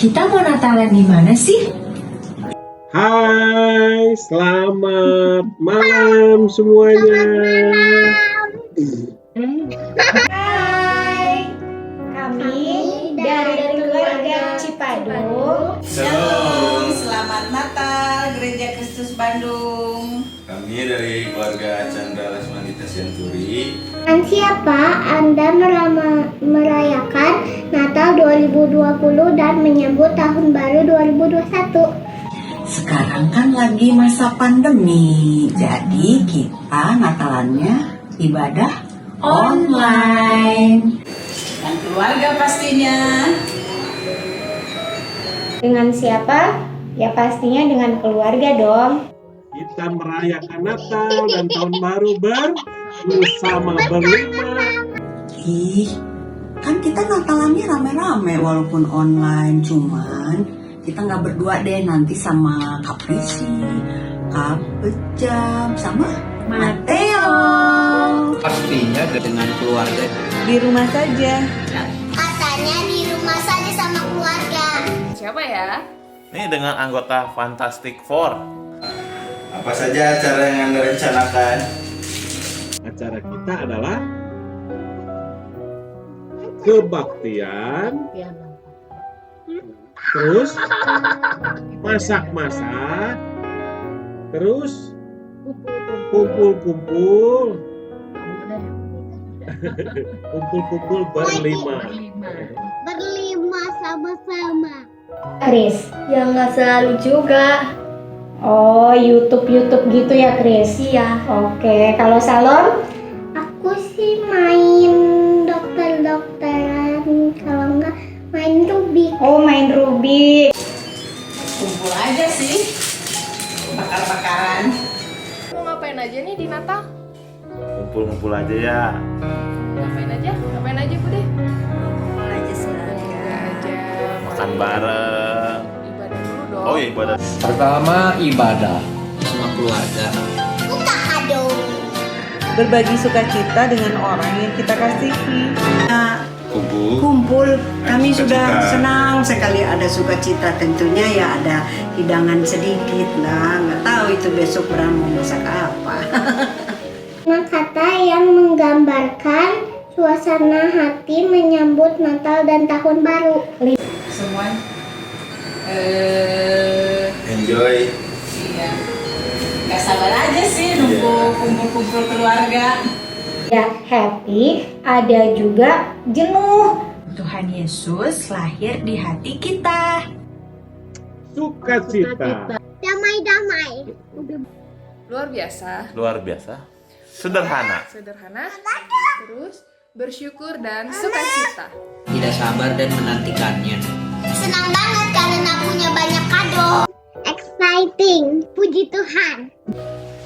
Kita mau Natalan di mana sih? Hai, selamat malam semuanya. Hai, kami dari keluarga Cipadung. Shalom, selamat Natal Gereja Kristus Bandung. Kami dari keluarga Chandra Lesmanita Senturi. Dan siapa Anda merayakan Natal 2020 dan menyambut Tahun Baru 2021? Sekarang kan lagi masa pandemi, jadi kita Natalannya ibadah online. Dan keluarga pastinya. Dengan siapa? Ya pastinya dengan keluarga dong. Kita merayakan Natal dan Tahun Baru bersama berlima. Ih, kan kita Natalannya rame-rame walaupun online, cuman kita nggak berdua deh, nanti sama Kak Prisi, Kak Bejam, sama Mateo. Pastinya dengan keluarga. Di rumah saja. Katanya di rumah saja sama keluarga. Siapa ya? Ini dengan anggota Fantastic Four. Apa saja acara yang Anda rencanakan? Acara kita adalah kebaktian, terus masak-masak, terus kumpul-kumpul, kumpul-kumpul berlima. Berlima sama-sama. Chris, ya nggak selalu juga. Oh, YouTube gitu ya, Chris? Iya. Oke, kalau Salon? Aku sih main dokter-dokteran, kalau nggak main Rubik. Oh, main Rubik. Kumpul aja sih. Bakar-bakaran. Mau ngapain aja nih di Natal? Ngumpul-ngumpul aja ya. Ngapain aja? Ngapain aja Bude? Aja. Makan bareng. Ibadah dulu dong. Oh iya, ibadah. Pertama ibadah sama keluarga. Buka kado. Berbagi sukacita dengan orang yang kita kasihi. Kumpul, kami sudah Sukacita. senang sekali ada sukacita, tentunya ya ada hidangan sedikit lah, nggak tahu itu besok Bram mau masak apa. Kata yang menggambarkan suasana hati menyambut Natal dan Tahun Baru. Semua Enjoy. iya. Gak sabar aja sih nunggu kumpul-kumpul keluarga. Ya, happy, ada juga jenuh. Tuhan Yesus lahir di hati kita. Sukacita. Damai-damai. Luar biasa. Luar biasa. Sederhana. Sederhana. Terus bersyukur dan sukacita. Tidak sabar dan menantikannya. Senang banget karena punya banyak kado. Exciting, puji Tuhan.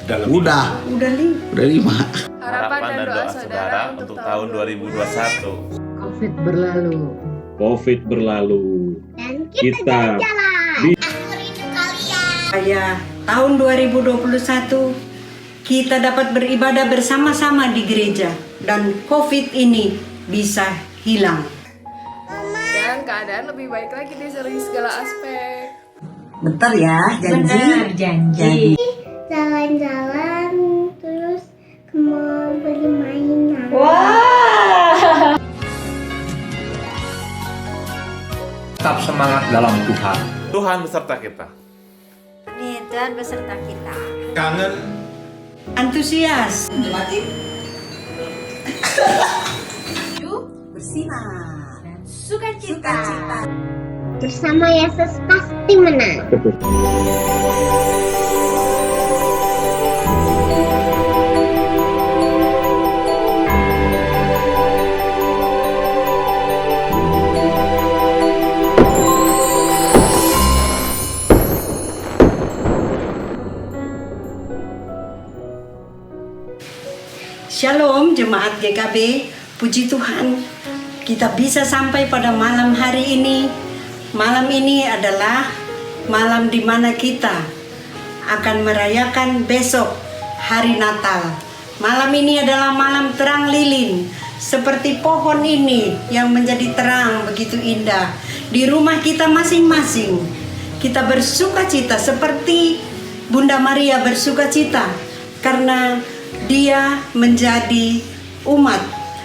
Udah 5. Harapan dan doa saudara untuk tahun 2021. COVID berlalu. Dan Kita jalan. Aku rindu kalian. Ya, tahun 2021 kita dapat beribadah bersama-sama di gereja dan COVID ini bisa hilang. dan keadaan lebih baik lagi deh dari segala aspek. Bentar ya, janji. Benar, janji. Jalan-jalan terus ke mall beli mainan. Wah. Tetap semangat dalam Tuhan. Tuhan beserta kita. Tuhan beserta kita. Kangen. Antusias. Bersinar. Sukacita. Bersama Yesus pasti menang. Shalom jemaat GKB, puji Tuhan kita bisa sampai pada malam hari ini. Malam ini adalah malam di mana kita akan merayakan besok hari Natal. Malam ini adalah malam terang lilin, seperti pohon ini yang menjadi terang begitu indah. di rumah kita masing-masing. Kita bersuka cita seperti Bunda Maria bersuka cita karena dia menjadi umat,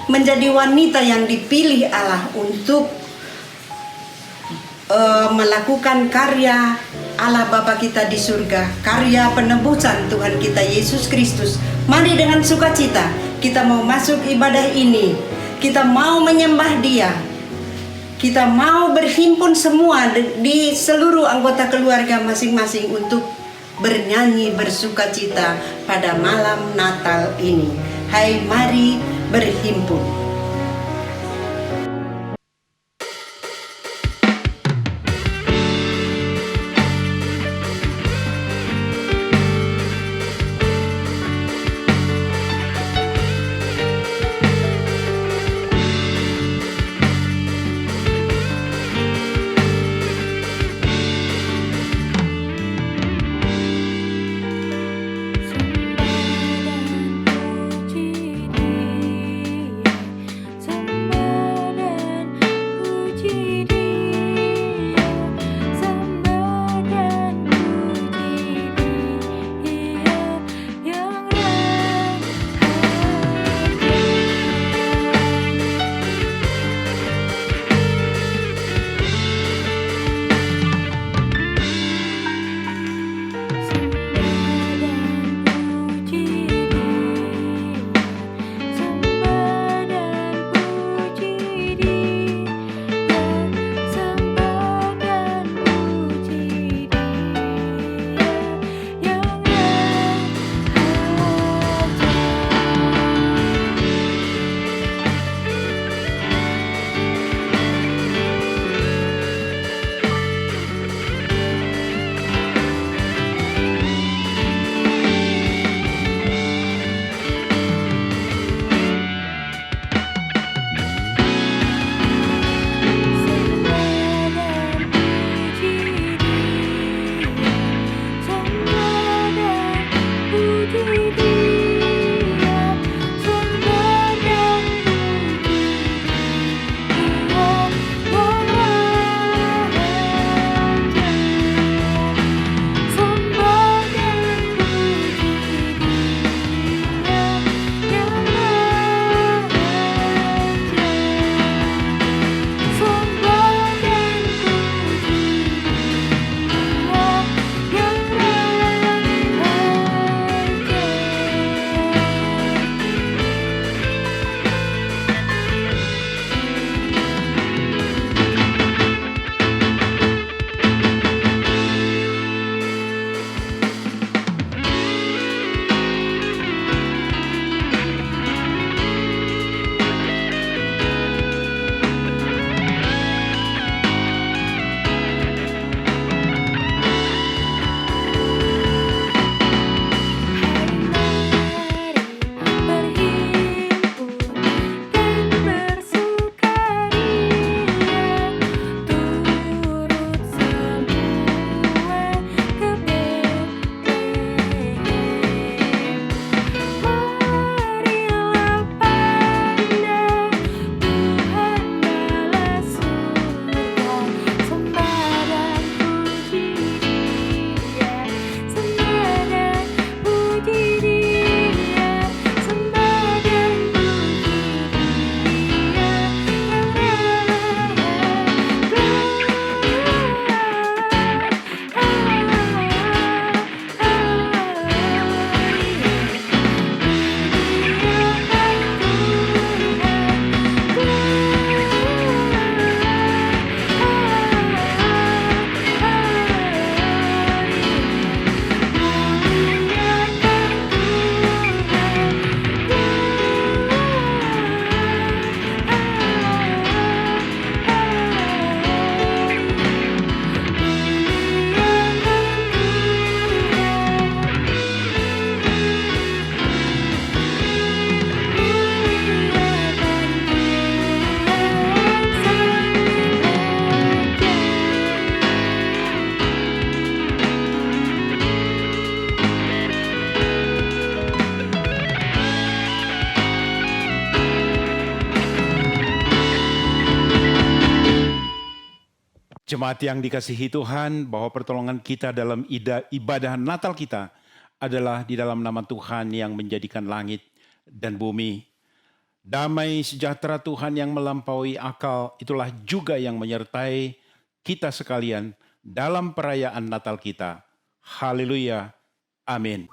menjadi wanita yang dipilih Allah untuk melakukan karya Allah Bapa kita di surga, karya penebusan Tuhan kita Yesus Kristus. Mari dengan sukacita kita mau masuk ibadah ini, kita mau menyembah Dia, kita mau berhimpun semua di seluruh anggota keluarga masing-masing untuk bernyanyi bersukacita pada malam Natal ini. Hai, mari berhimpun. Jemaat yang dikasihi Tuhan, bahwa pertolongan kita dalam ibadah Natal kita adalah di dalam nama Tuhan yang menjadikan langit dan bumi. Damai sejahtera Tuhan yang melampaui akal, itulah juga yang menyertai kita sekalian dalam perayaan Natal kita. Haleluya. Amin.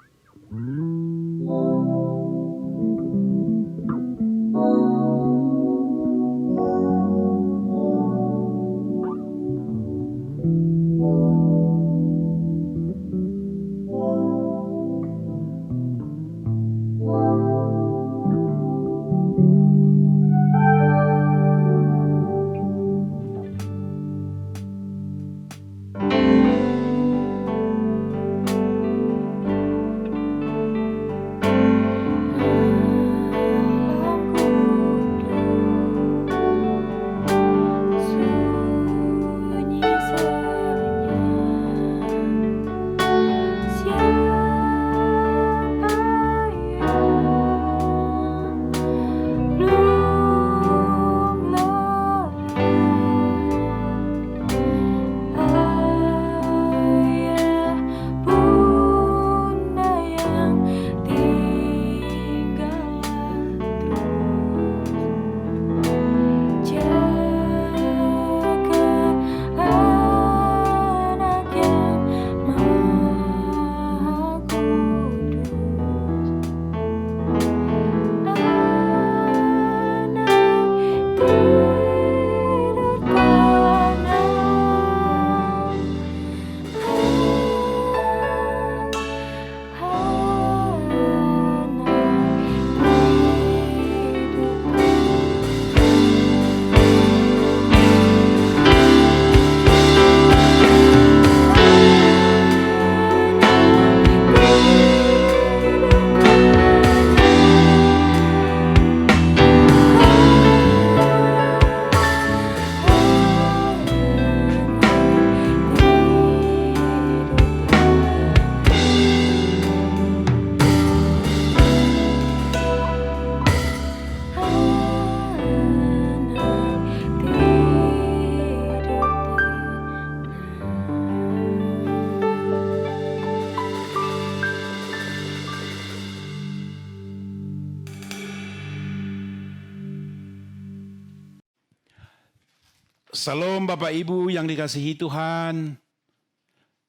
Salam Bapak Ibu yang dikasihi Tuhan.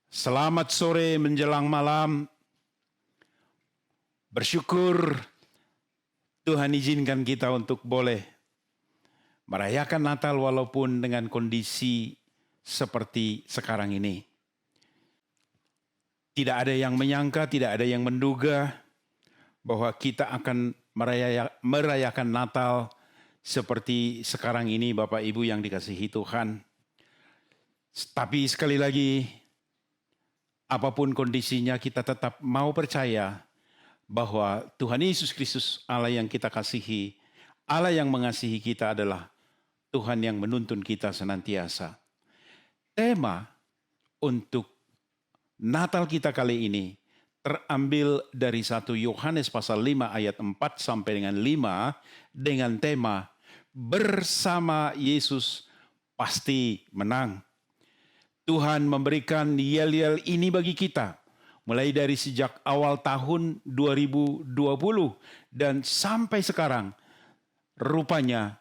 Selamat sore menjelang malam. Bersyukur Tuhan izinkan kita untuk boleh merayakan Natal walaupun dengan kondisi seperti sekarang ini. Tidak ada yang menyangka, tidak ada yang menduga bahwa kita akan merayakan Natal seperti sekarang ini, Bapak Ibu yang dikasihi Tuhan. Tapi sekali lagi, apapun kondisinya kita tetap mau percaya bahwa Tuhan Yesus Kristus, Allah yang kita kasihi, Allah yang mengasihi kita adalah Tuhan yang menuntun kita senantiasa. Tema untuk Natal kita kali ini terambil dari 1 Yohanes pasal 5 ayat 4 sampai dengan 5 dengan tema bersama Yesus pasti menang. Tuhan memberikan yel-yel ini bagi kita mulai dari sejak awal tahun 2020 dan sampai sekarang. Rupanya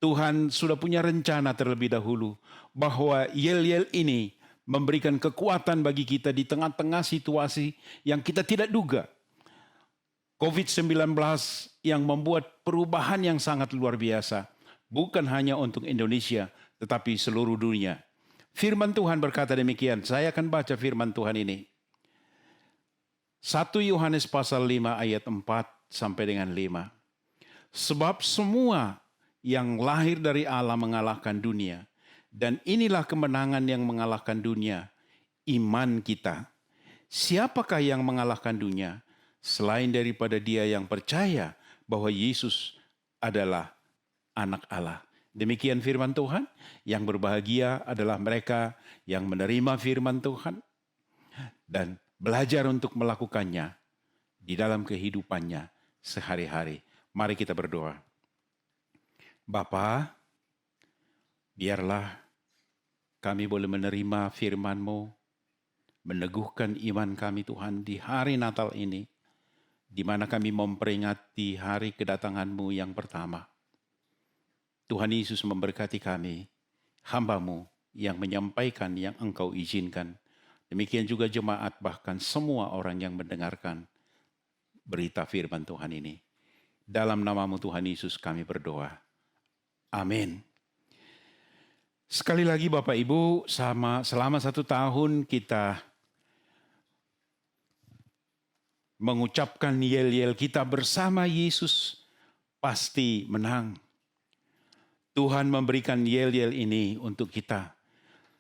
Tuhan sudah punya rencana terlebih dahulu bahwa yel-yel ini memberikan kekuatan bagi kita di tengah-tengah situasi yang kita tidak duga. COVID-19 yang membuat perubahan yang sangat luar biasa. Bukan hanya untuk Indonesia, tetapi seluruh dunia. Firman Tuhan berkata demikian. Saya akan baca firman Tuhan ini. 1 Yohanes pasal 5 ayat 4 sampai dengan 5. Sebab semua yang lahir dari Allah mengalahkan dunia. Dan inilah kemenangan yang mengalahkan dunia, iman kita. Siapakah yang mengalahkan dunia? Selain daripada dia yang percaya bahwa Yesus adalah anak Allah. Demikian firman Tuhan. Yang berbahagia adalah mereka yang menerima firman Tuhan dan belajar untuk melakukannya di dalam kehidupannya sehari-hari. Mari kita berdoa. Bapa, biarlah kami boleh menerima firman-Mu, meneguhkan iman kami Tuhan di hari Natal ini, di mana kami memperingati hari kedatangan-Mu yang pertama. Tuhan Yesus memberkati kami, hamba-Mu yang menyampaikan yang Engkau izinkan. Demikian juga jemaat, bahkan semua orang yang mendengarkan berita firman Tuhan ini. Dalam nama-Mu Tuhan Yesus kami berdoa. Amin. Sekali lagi Bapak Ibu, selama 1 tahun kita mengucapkan yel-yel kita bersama Yesus pasti menang. Tuhan memberikan yel-yel ini untuk kita.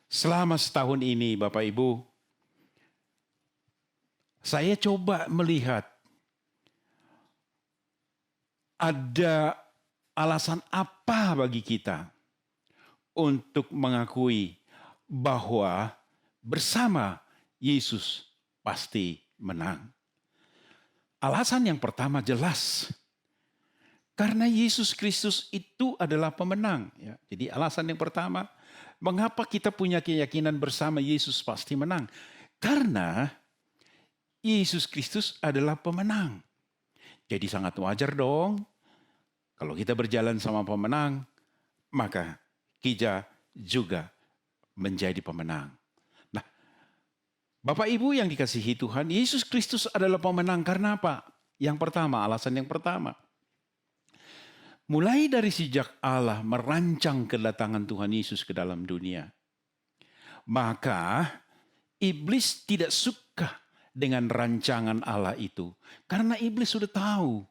Selama setahun ini Bapak Ibu, saya coba melihat ada alasan apa bagi kita untuk mengakui bahwa bersama Yesus pasti menang. Alasan yang pertama jelas, karena Yesus Kristus itu adalah pemenang. Ya. Jadi alasan yang pertama, mengapa kita punya keyakinan bersama Yesus pasti menang? Karena Yesus Kristus adalah pemenang. Jadi sangat wajar dong, kalau kita berjalan sama pemenang, maka kita juga menjadi pemenang. Nah, Bapak Ibu yang dikasihi Tuhan, Yesus Kristus adalah pemenang karena apa? Yang pertama, alasan yang pertama. Mulai dari sejak Allah merancang kedatangan Tuhan Yesus ke dalam dunia, maka iblis tidak suka dengan rancangan Allah itu. Karena iblis sudah tahu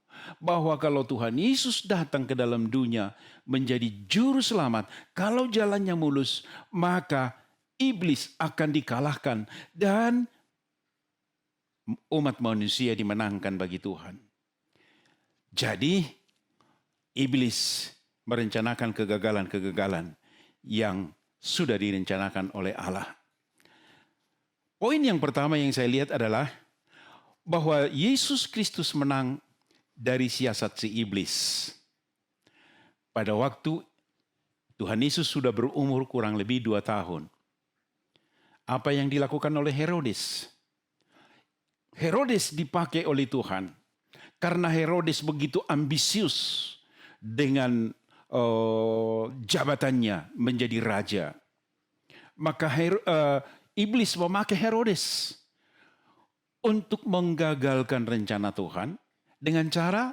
bahwa kalau Tuhan Yesus datang ke dalam dunia menjadi juru selamat, kalau jalannya mulus, maka iblis akan dikalahkan dan umat manusia dimenangkan bagi Tuhan. Jadi iblis merencanakan kegagalan-kegagalan yang sudah direncanakan oleh Allah. Poin yang pertama yang saya lihat adalah bahwa Yesus Kristus menang dari siasat si iblis. Pada waktu Tuhan Yesus sudah berumur kurang lebih 2 tahun. Apa yang dilakukan oleh Herodes? Herodes dipakai oleh Tuhan karena Herodes begitu ambisius dengan jabatannya menjadi raja. Maka iblis memakai Herodes untuk menggagalkan rencana Tuhan dengan cara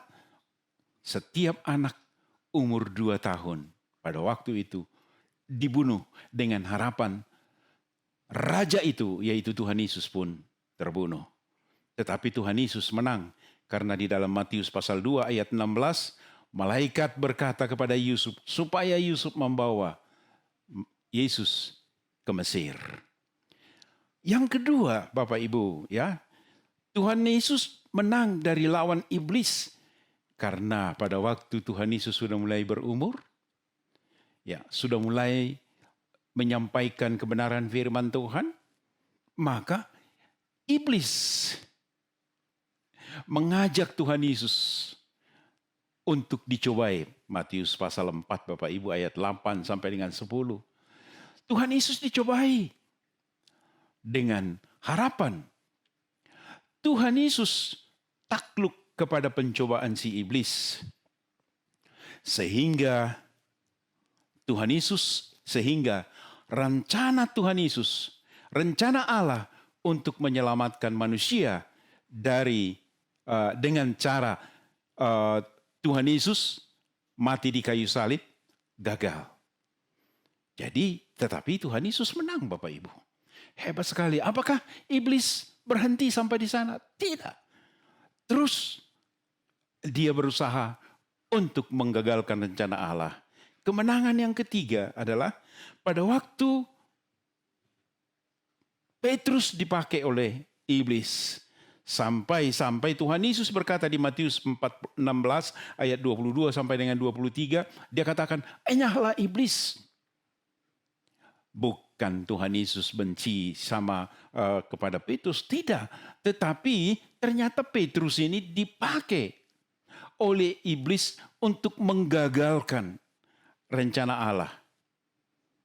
setiap anak umur 2 tahun pada waktu itu dibunuh dengan harapan raja itu, yaitu Tuhan Yesus pun terbunuh. Tetapi Tuhan Yesus menang karena di dalam Matius pasal 2 ayat 16, malaikat berkata kepada Yusuf supaya Yusuf membawa Yesus ke Mesir. Yang kedua, Bapak Ibu, ya, Tuhan Yesus menang dari lawan iblis karena pada waktu Tuhan Yesus sudah mulai berumur, ya, sudah mulai menyampaikan kebenaran firman Tuhan, maka iblis mengajak Tuhan Yesus untuk dicobai. Matius pasal 4 Bapak Ibu ayat 8 sampai dengan 10. Tuhan Yesus dicobai dengan harapan. Tuhan Yesus takluk kepada pencobaan si iblis. Sehingga rencana Tuhan Yesus, rencana Allah untuk menyelamatkan manusia dari dengan cara Tuhan Yesus mati di kayu salib gagal. Jadi, tetapi Tuhan Yesus menang, Bapak Ibu. Hebat sekali. Apakah iblis berhenti sampai di sana? Tidak. Terus dia berusaha untuk menggagalkan rencana Allah. Kemenangan yang ketiga adalah pada waktu Petrus dipakai oleh iblis. Sampai Tuhan Yesus berkata di Matius 16 ayat 22 sampai dengan 23, dia katakan, "Enyahlah iblis." Bukan Tuhan Yesus benci sama kepada Petrus, tidak. Tetapi ternyata Petrus ini dipakai oleh iblis untuk menggagalkan rencana Allah.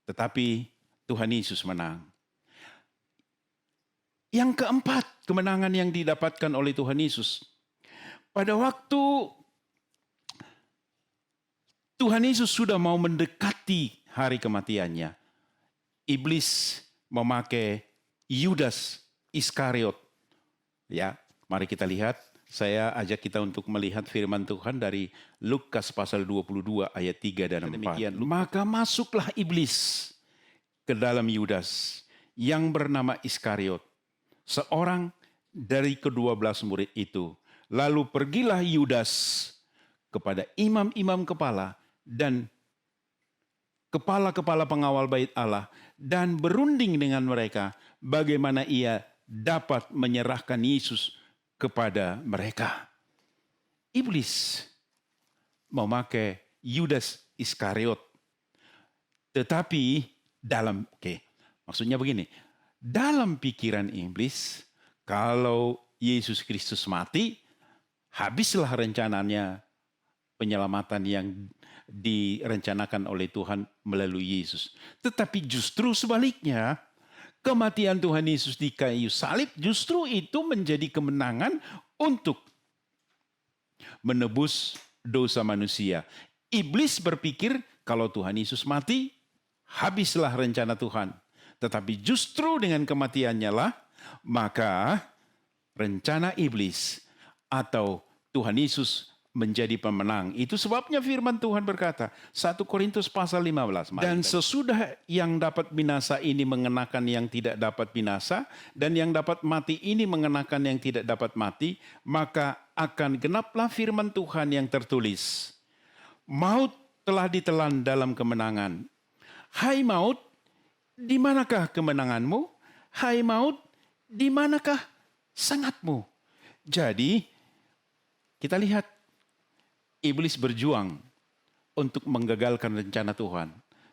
Tetapi Tuhan Yesus menang. Yang keempat, kemenangan yang didapatkan oleh Tuhan Yesus. Pada waktu Tuhan Yesus sudah mau mendekati hari kematiannya, iblis memakai Yudas Iskariot. Ya, mari kita lihat. Saya ajak kita untuk melihat firman Tuhan dari Lukas pasal 22 ayat 3 dan 4. Maka masuklah iblis ke dalam Yudas yang bernama Iskariot, seorang dari ke-12 murid itu. Lalu pergilah Yudas kepada imam-imam kepala dan kepala-kepala pengawal bait Allah dan berunding dengan mereka bagaimana ia dapat menyerahkan Yesus kepada mereka. Iblis memakai Yudas Iskariot. Tetapi maksudnya begini, dalam pikiran iblis, kalau Yesus Kristus mati, habislah rencananya penyelamatan yang direncanakan oleh Tuhan melalui Yesus. Tetapi justru sebaliknya, kematian Tuhan Yesus di kayu salib justru itu menjadi kemenangan untuk menebus dosa manusia. Iblis berpikir kalau Tuhan Yesus mati, habislah rencana Tuhan. Tetapi justru dengan kematiannya lah, maka rencana iblis atau Tuhan Yesus menjadi pemenang. Itu sebabnya firman Tuhan berkata, 1 Korintus pasal 15. Dan sesudah yang dapat binasa ini mengenakan yang tidak dapat binasa, dan yang dapat mati ini mengenakan yang tidak dapat mati, maka akan genaplah firman Tuhan yang tertulis. Maut telah ditelan dalam kemenangan. Hai maut, di manakah kemenanganmu? Hai maut, di manakah sangatmu? Jadi, kita lihat iblis berjuang untuk menggagalkan rencana Tuhan.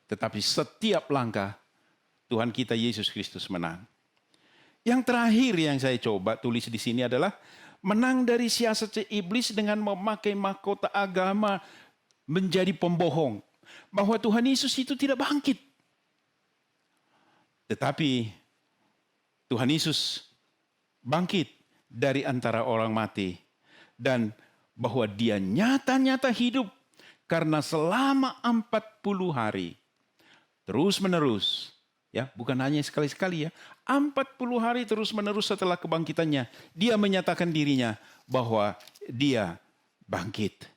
Tetapi setiap langkah Tuhan kita Yesus Kristus menang. Yang terakhir yang saya coba tulis di sini adalah menang dari siasat iblis dengan memakai mahkota agama menjadi pembohong. Bahwa Tuhan Yesus itu tidak bangkit. Tetapi Tuhan Yesus bangkit dari antara orang mati. Dan bahwa dia nyata-nyata hidup karena selama 40 hari. Terus menerus. Ya, bukan hanya sekali-sekali ya. 40 hari terus menerus setelah kebangkitannya. Dia menyatakan dirinya bahwa dia bangkit.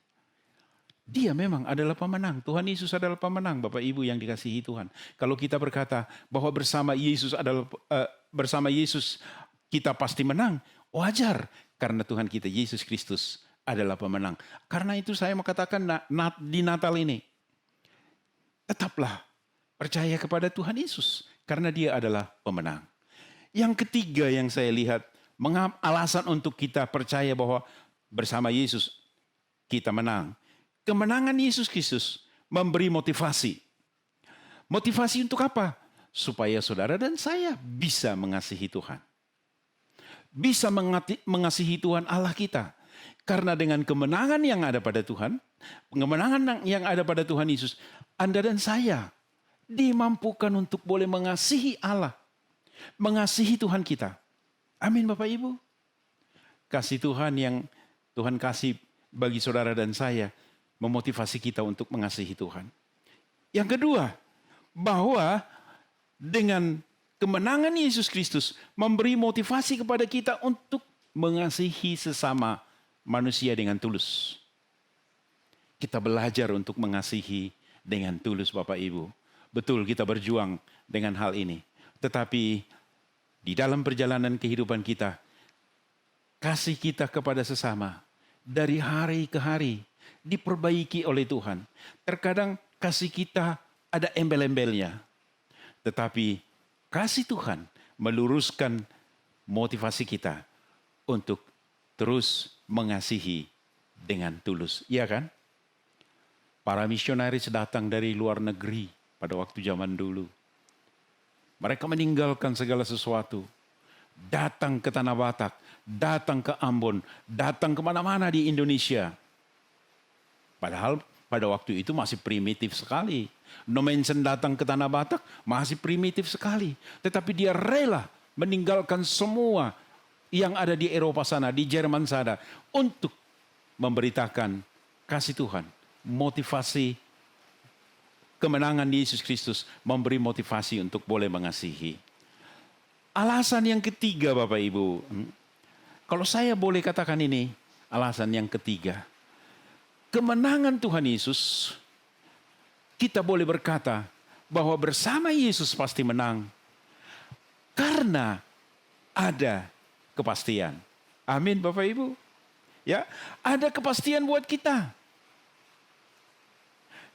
Dia memang adalah pemenang. Tuhan Yesus adalah pemenang, Bapak Ibu yang dikasihi Tuhan. Kalau kita berkata bahwa bersama Yesus kita pasti menang, wajar karena Tuhan kita Yesus Kristus adalah pemenang. Karena itu saya mau katakan di Natal ini, tetaplah percaya kepada Tuhan Yesus karena Dia adalah pemenang. Yang ketiga yang saya lihat, alasan untuk kita percaya bahwa bersama Yesus kita menang. Kemenangan Yesus Kristus memberi motivasi. Motivasi untuk apa? Supaya saudara dan saya bisa mengasihi Tuhan. Bisa mengasihi Tuhan Allah kita. Karena dengan kemenangan yang ada pada Tuhan, kemenangan yang ada pada Tuhan Yesus, Anda dan saya dimampukan untuk boleh mengasihi Allah. Mengasihi Tuhan kita. Amin Bapak Ibu. Kasih Tuhan yang Tuhan kasih bagi saudara dan saya memotivasi kita untuk mengasihi Tuhan. Yang kedua, bahwa dengan kemenangan Yesus Kristus memberi motivasi kepada kita untuk mengasihi sesama manusia dengan tulus. Kita belajar untuk mengasihi dengan tulus Bapak Ibu. Betul kita berjuang dengan hal ini. Tetapi di dalam perjalanan kehidupan kita, kasih kita kepada sesama dari hari ke hari diperbaiki oleh Tuhan. Terkadang kasih kita ada embel-embelnya. Tetapi kasih Tuhan meluruskan motivasi kita untuk terus mengasihi dengan tulus. Iya kan? Para misionaris datang dari luar negeri pada waktu zaman dulu. Mereka meninggalkan segala sesuatu. Datang ke Tanah Batak, datang ke Ambon, datang kemana-mana di Indonesia. Padahal pada waktu itu masih primitif sekali. Nommensen datang ke Tanah Batak masih primitif sekali. Tetapi dia rela meninggalkan semua yang ada di Eropa sana, di Jerman sana, untuk memberitakan kasih Tuhan, motivasi kemenangan Yesus Kristus, memberi motivasi untuk boleh mengasihi. Alasan yang ketiga Bapak Ibu, kalau saya boleh katakan ini, alasan yang ketiga, kemenangan Tuhan Yesus, kita boleh berkata bahwa bersama Yesus pasti menang, karena ada kepastian. Amin Bapak Ibu. Ya, ada kepastian buat kita.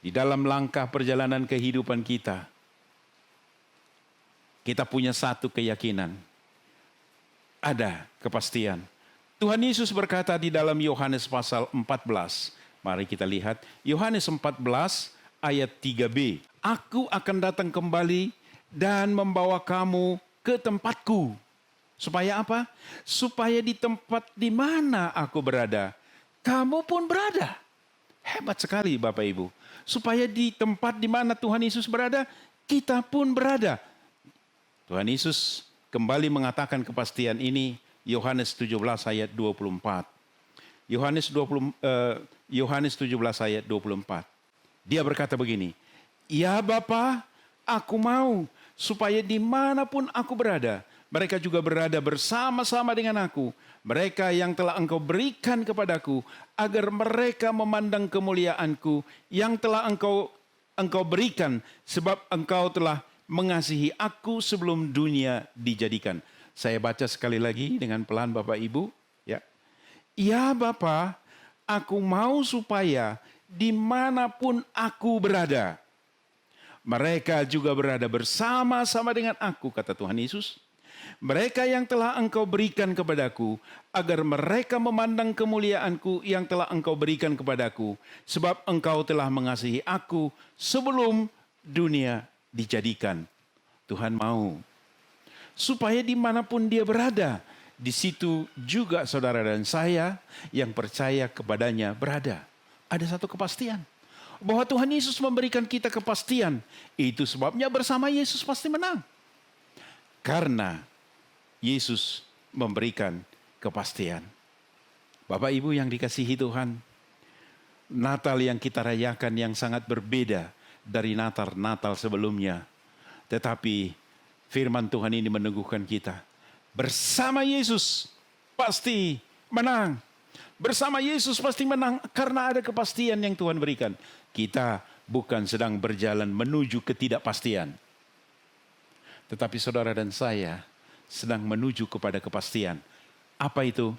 Di dalam langkah perjalanan kehidupan kita, kita punya satu keyakinan. Ada kepastian. Tuhan Yesus berkata di dalam Yohanes pasal 14. Mari kita lihat Yohanes 14 ayat 3b. Aku akan datang kembali dan membawa kamu ke tempatku. Supaya apa? Supaya di tempat di mana aku berada, kamu pun berada. Hebat sekali Bapak Ibu. Supaya di tempat di mana Tuhan Yesus berada, kita pun berada. Tuhan Yesus kembali mengatakan kepastian ini, Yohanes 17 ayat 24. Yohanes 17 ayat 24. Dia berkata begini, ya Bapa, aku mau supaya dimanapun aku berada, mereka juga berada bersama-sama dengan aku. Mereka yang telah Engkau berikan kepadaku, agar mereka memandang kemuliaanku yang telah Engkau berikan, sebab Engkau telah mengasihi aku sebelum dunia dijadikan. Saya baca sekali lagi dengan pelan Bapak Ibu. Ya Bapa, aku mau supaya dimanapun aku berada, mereka juga berada bersama-sama dengan aku, kata Tuhan Yesus. Mereka yang telah Engkau berikan kepadaku, agar mereka memandang kemuliaanku yang telah Engkau berikan kepadaku, sebab Engkau telah mengasihi aku sebelum dunia dijadikan. Tuhan mau supaya dimanapun dia berada, di situ juga saudara dan saya yang percaya kepadanya berada. Ada satu kepastian bahwa Tuhan Yesus memberikan kita kepastian. Itu sebabnya bersama Yesus pasti menang. Karena Yesus memberikan kepastian. Bapak Ibu yang dikasihi Tuhan, Natal yang kita rayakan yang sangat berbeda dari Natal sebelumnya. Tetapi firman Tuhan ini meneguhkan kita. Bersama Yesus pasti menang. Bersama Yesus pasti menang karena ada kepastian yang Tuhan berikan. Kita bukan sedang berjalan menuju ketidakpastian. Tetapi saudara dan saya sedang menuju kepada kepastian. Apa itu?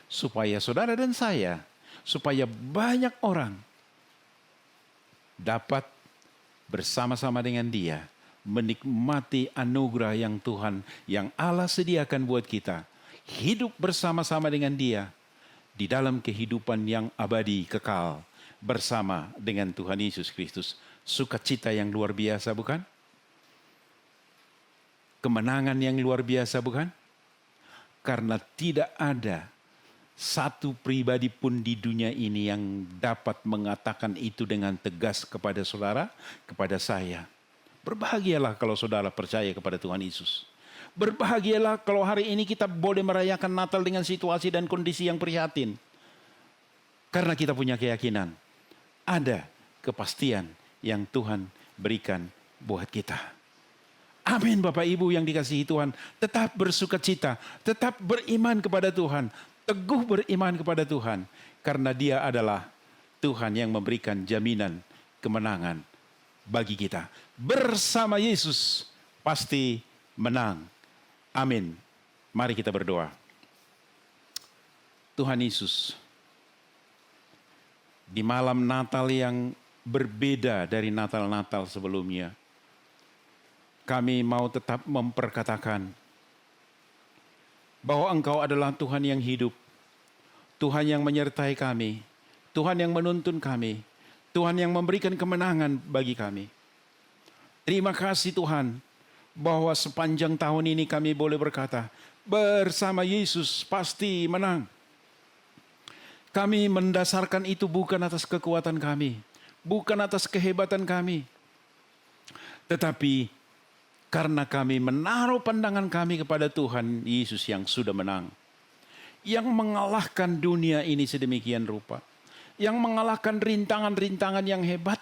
Supaya saudara dan saya, supaya banyak orang dapat bersama-sama dengan dia menikmati anugerah yang Tuhan, yang Allah sediakan buat kita. Hidup bersama-sama dengan dia di dalam kehidupan yang abadi kekal bersama dengan Tuhan Yesus Kristus. Sukacita yang luar biasa bukan? Kemenangan yang luar biasa bukan? Karena tidak ada satu pribadi pun di dunia ini yang dapat mengatakan itu dengan tegas kepada saudara, kepada saya. Berbahagialah kalau saudara percaya kepada Tuhan Yesus. Berbahagialah kalau hari ini kita boleh merayakan Natal dengan situasi dan kondisi yang prihatin. Karena kita punya keyakinan. Ada kepastian yang Tuhan berikan buat kita. Amin Bapak Ibu yang dikasihi Tuhan. Tetap bersukacita. Tetap beriman kepada Tuhan. Teguh beriman kepada Tuhan. Karena dia adalah Tuhan yang memberikan jaminan kemenangan bagi kita. Bersama Yesus pasti menang. Amin. Mari kita berdoa. Tuhan Yesus, di malam Natal yang berbeda dari Natal-Natal sebelumnya, kami mau tetap memperkatakan bahwa Engkau adalah Tuhan yang hidup, Tuhan yang menyertai kami, Tuhan yang menuntun kami, Tuhan yang memberikan kemenangan bagi kami. Terima kasih Tuhan, bahwa sepanjang tahun ini kami boleh berkata, bersama Yesus pasti menang. Kami mendasarkan itu bukan atas kekuatan kami, bukan atas kehebatan kami, tetapi karena kami menaruh pandangan kami kepada Tuhan Yesus yang sudah menang, yang mengalahkan dunia ini sedemikian rupa, yang mengalahkan rintangan-rintangan yang hebat.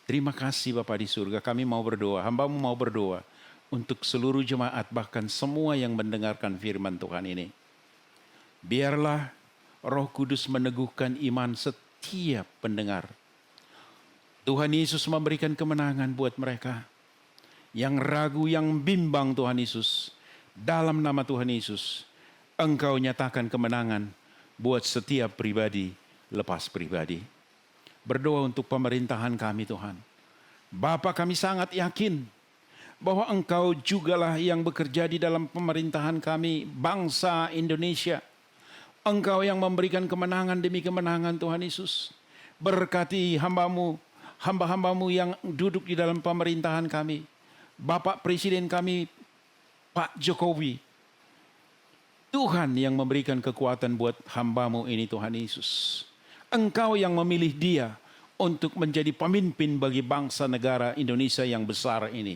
Terima kasih Bapa di surga, kami mau berdoa, hamba-Mu mau berdoa untuk seluruh jemaat, bahkan semua yang mendengarkan firman Tuhan ini. Biarlah Roh Kudus meneguhkan iman setiap pendengar. Tuhan Yesus memberikan kemenangan buat mereka. Yang ragu, yang bimbang Tuhan Yesus, dalam nama Tuhan Yesus, Engkau nyatakan kemenangan buat setiap pribadi lepas pribadi. Berdoa untuk pemerintahan kami Tuhan. Bapa, kami sangat yakin bahwa Engkau jugalah yang bekerja di dalam pemerintahan kami, bangsa Indonesia. Engkau yang memberikan kemenangan demi kemenangan Tuhan Yesus. Berkati hamba-hambamu yang duduk di dalam pemerintahan kami. Bapak Presiden kami, Pak Jokowi. Tuhan yang memberikan kekuatan buat hamba-Mu ini Tuhan Yesus. Engkau yang memilih dia untuk menjadi pemimpin bagi bangsa negara Indonesia yang besar ini.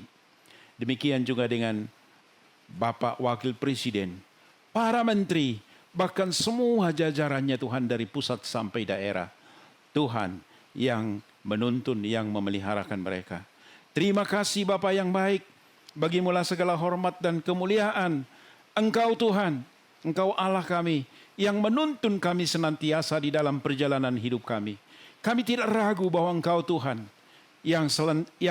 Demikian juga dengan Bapak Wakil Presiden, para menteri, bahkan semua jajarannya Tuhan dari pusat sampai daerah. Tuhan yang menuntun, yang memeliharakan mereka. Terima kasih Bapa yang baik, bagimulah segala hormat dan kemuliaan. Engkau Tuhan, Engkau Allah kami, yang menuntun kami senantiasa di dalam perjalanan hidup kami. Kami tidak ragu bahwa Engkau Tuhan, yang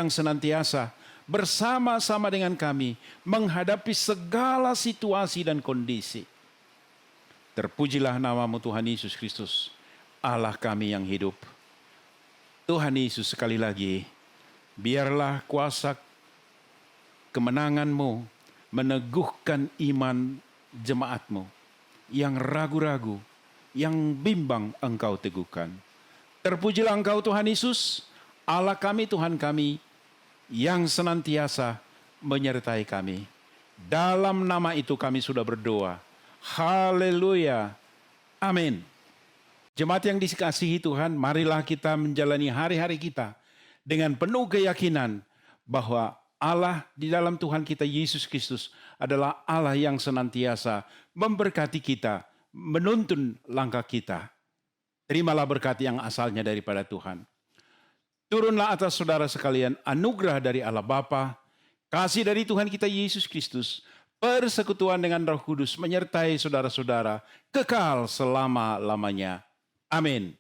senantiasa bersama-sama dengan kami, menghadapi segala situasi dan kondisi. Terpujilah nama-Mu Tuhan Yesus Kristus, Allah kami yang hidup. Tuhan Yesus, sekali lagi, biarlah kuasa kemenangan-Mu meneguhkan iman jemaat-Mu. Yang ragu-ragu, yang bimbang Engkau teguhkan. Terpujilah Engkau Tuhan Yesus, Allah kami, Tuhan kami, yang senantiasa menyertai kami. Dalam nama itu kami sudah berdoa. Haleluya. Amin. Jemaat yang dikasihi Tuhan, marilah kita menjalani hari-hari kita dengan penuh keyakinan bahwa Allah di dalam Tuhan kita Yesus Kristus adalah Allah yang senantiasa memberkati kita, menuntun langkah kita. Terimalah berkat yang asalnya daripada Tuhan. Turunlah atas saudara sekalian anugerah dari Allah Bapa, kasih dari Tuhan kita Yesus Kristus, persekutuan dengan Roh Kudus menyertai saudara-saudara kekal selama-lamanya. Amin.